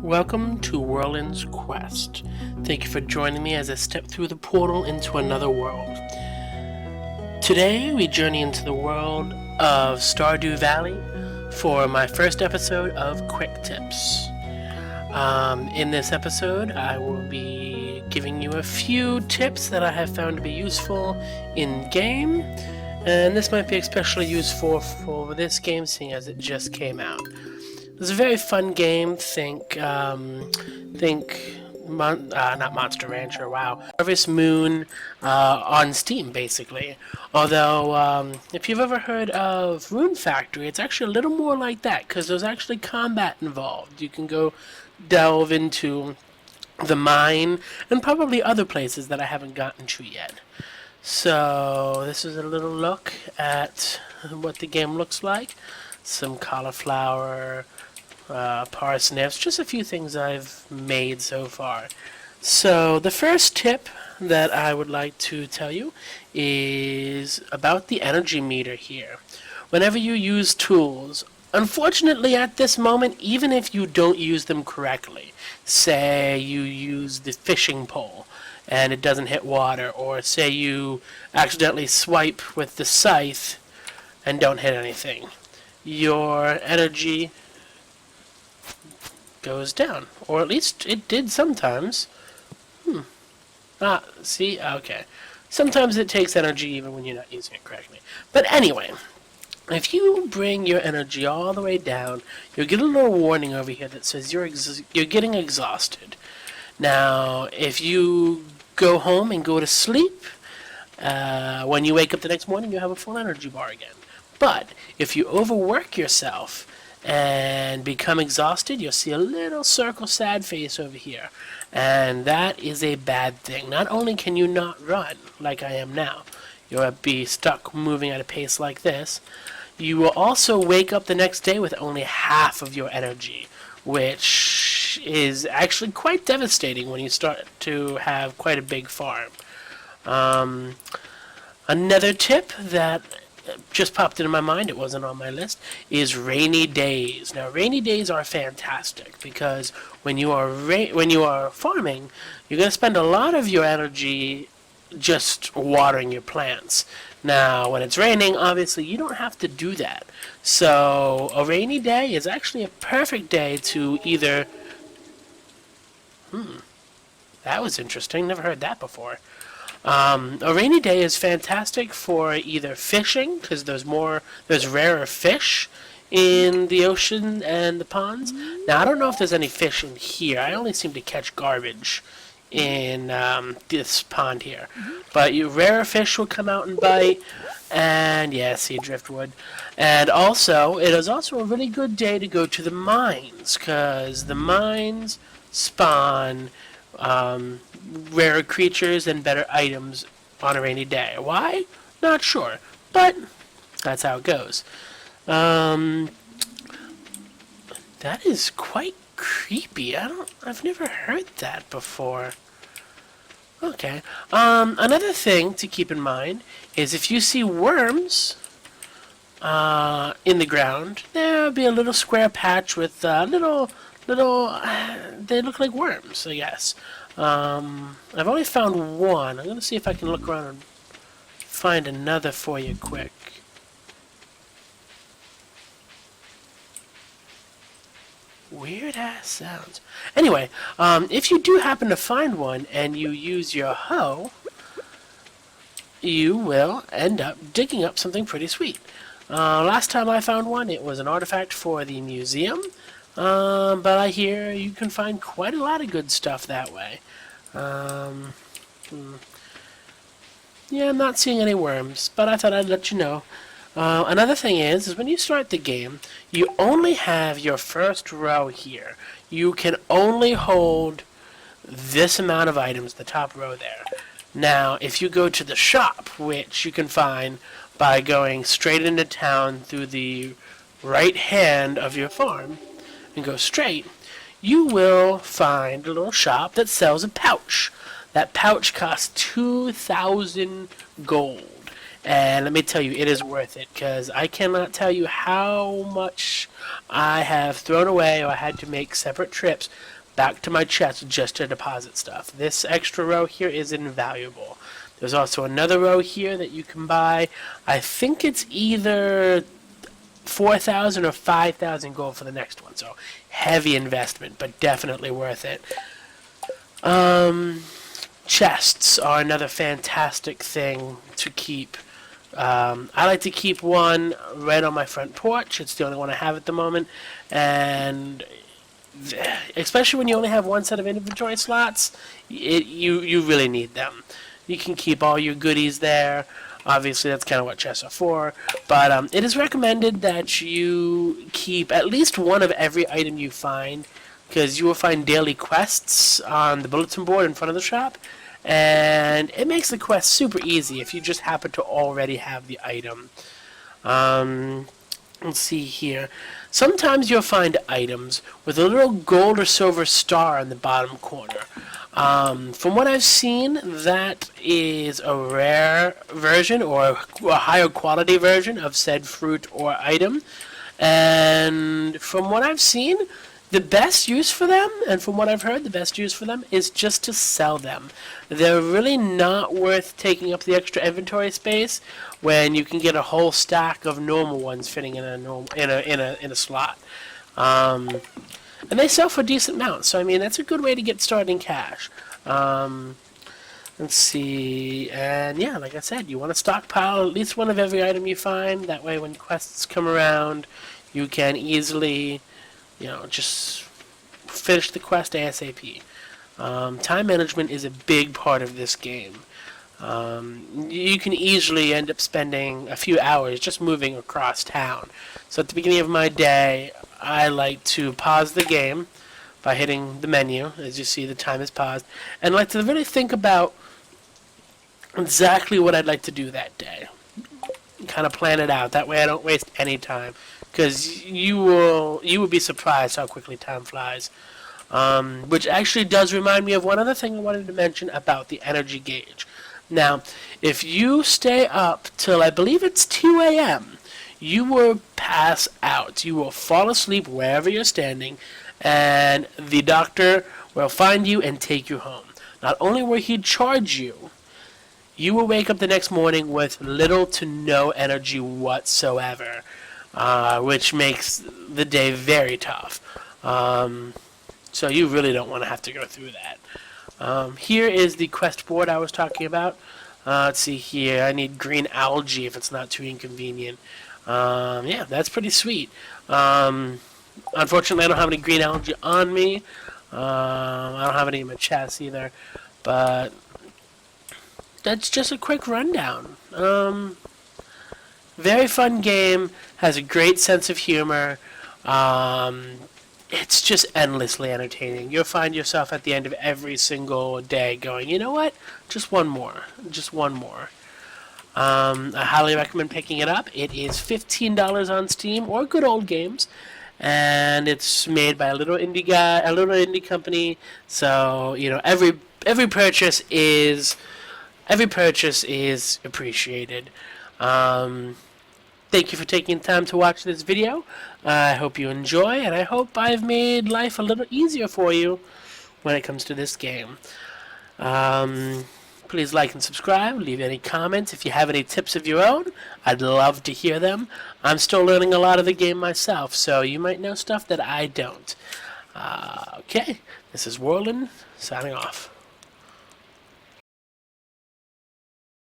Welcome to Worland's Quest. Thank you for joining me as I step through the portal into another world. Today we journey into the world of Stardew Valley for my first episode of Quick Tips. In this episode, I will be giving you a few tips that I have found to be useful in game, and this might be especially useful for this game, seeing as it just came out. It's a very fun game. Not Monster Rancher. Wow, Harvest Moon on Steam, basically. Although, if you've ever heard of Rune Factory, it's actually a little more like that because there's actually combat involved. You can go delve into the mine and probably other places that I haven't gotten to yet. So this is a little look at what the game looks like. Some cauliflower, parsnips, just a few things I've made so far. So the first tip that I would like to tell you is about the energy meter here. Whenever you use tools, unfortunately at this moment, even if you don't use them correctly, say you use the fishing pole and it doesn't hit water, or say you accidentally swipe with the scythe and don't hit anything, your energy goes down, or at least it did sometimes. See? Okay. Sometimes it takes energy even when you're not using it correctly. But anyway, if you bring your energy all the way down, you'll get a little warning over here that says you're getting exhausted. Now, if you go home and go to sleep, when you wake up the next morning, you'll have a full energy bar again. But if you overwork yourself and become exhausted, you'll see a little circle sad face over here. And that is a bad thing. Not only can you not run like I am now, you'll be stuck moving at a pace like this, you will also wake up the next day with only half of your energy, which is actually quite devastating when you start to have quite a big farm. Another tip that just popped into my mind, it wasn't on my list, is rainy days. Now, rainy days are fantastic because when you are farming, you're going to spend a lot of your energy just watering your plants. Now, when it's raining, obviously, you don't have to do that. So, a rainy day is actually a perfect day to either... that was interesting. Never heard that before. A rainy day is fantastic for either fishing, because there's rarer fish in the ocean and the ponds. Now, I don't know if there's any fish in here. I only seem to catch garbage in this pond here. But rarer fish will come out and bite, and yeah, see driftwood. And also, it is also a really good day to go to the mines, because the mines spawn rarer creatures and better items on a rainy day. Why? Not sure, but that's how it goes. That is quite creepy. I've never heard that before. Okay. Another thing to keep in mind is if you see worms in the ground, there'll be a little square patch with little they look like worms, I guess. I've only found one. I'm going to see if I can look around and find another for you quick. Weird ass sounds. Anyway, if you do happen to find one and you use your hoe, you will end up digging up something pretty sweet. Last time I found one, it was an artifact for the museum. But I hear you can find quite a lot of good stuff that way. Yeah, I'm not seeing any worms, but I thought I'd let you know. Another thing is when you start the game, you only have your first row here. You can only hold this amount of items, the top row there. Now, if you go to the shop, which you can find by going straight into town through the right hand of your farm, and go straight, you will find a little shop that sells a pouch. That pouch costs 2,000 gold. And let me tell you, it is worth it, because I cannot tell you how much I have thrown away or I had to make separate trips back to my chest just to deposit stuff. This extra row here is invaluable. There's also another row here that you can buy. I think it's either 4,000 or 5,000 gold for the next one. So heavy investment, but definitely worth it. Chests are another fantastic thing to keep. I like to keep one right on my front porch. It's the only one I have at the moment. And especially when you only have one set of inventory slots, you really need them. You can keep all your goodies there. Obviously, that's kind of what chests are for. But it is recommended that you keep at least one of every item you find, because you will find daily quests on the bulletin board in front of the shop. And it makes the quest super easy if you just happen to already have the item. Let's see here. Sometimes you'll find items with a little gold or silver star in the bottom corner. From what I've seen, that is a rare version or a higher quality version of said fruit or item. And from what I've seen, the best use for them, and from what I've heard, the best use for them is just to sell them. They're really not worth taking up the extra inventory space when you can get a whole stack of normal ones fitting in a slot. And they sell for decent amounts, so I mean that's a good way to get started in cash. Let's see, and yeah, like I said, you want to stockpile at least one of every item you find. That way, when quests come around, you can easily, just finish the quest ASAP. Time management is a big part of this game. You can easily end up spending a few hours just moving across town. So at the beginning of my day, I like to pause the game by hitting the menu. As you see, the time is paused. And I like to really think about exactly what I'd like to do that day. Kind of plan it out. That way I don't waste any time. Because you will be surprised how quickly time flies. Which actually does remind me of one other thing I wanted to mention about the energy gauge. Now, if you stay up till I believe it's 2 a.m., you will pass out. You will fall asleep wherever you're standing, and the doctor will find you and take you home. Not only will he charge you, you will wake up the next morning with little to no energy whatsoever, which makes the day very tough. So you really don't want to have to go through that. Here is the quest board I was talking about. Let's see here. I need green algae if it's not too inconvenient. Yeah, that's pretty sweet. Unfortunately, I don't have any green algae on me. I don't have any in my chest either. But that's just a quick rundown. Very fun game. Has a great sense of humor. It's just endlessly entertaining. You'll find yourself at the end of every single day going, you know what? Just one more. Just one more. I highly recommend picking it up. It is $15 on Steam or Good Old Games, and it's made by a little indie company. So every purchase is appreciated. Thank you for taking time to watch this video. I hope you enjoy, and I hope I've made life a little easier for you when it comes to this game. Please like and subscribe. Leave any comments. If you have any tips of your own, I'd love to hear them. I'm still learning a lot of the game myself, so you might know stuff that I don't. Okay, this is Worland, signing off.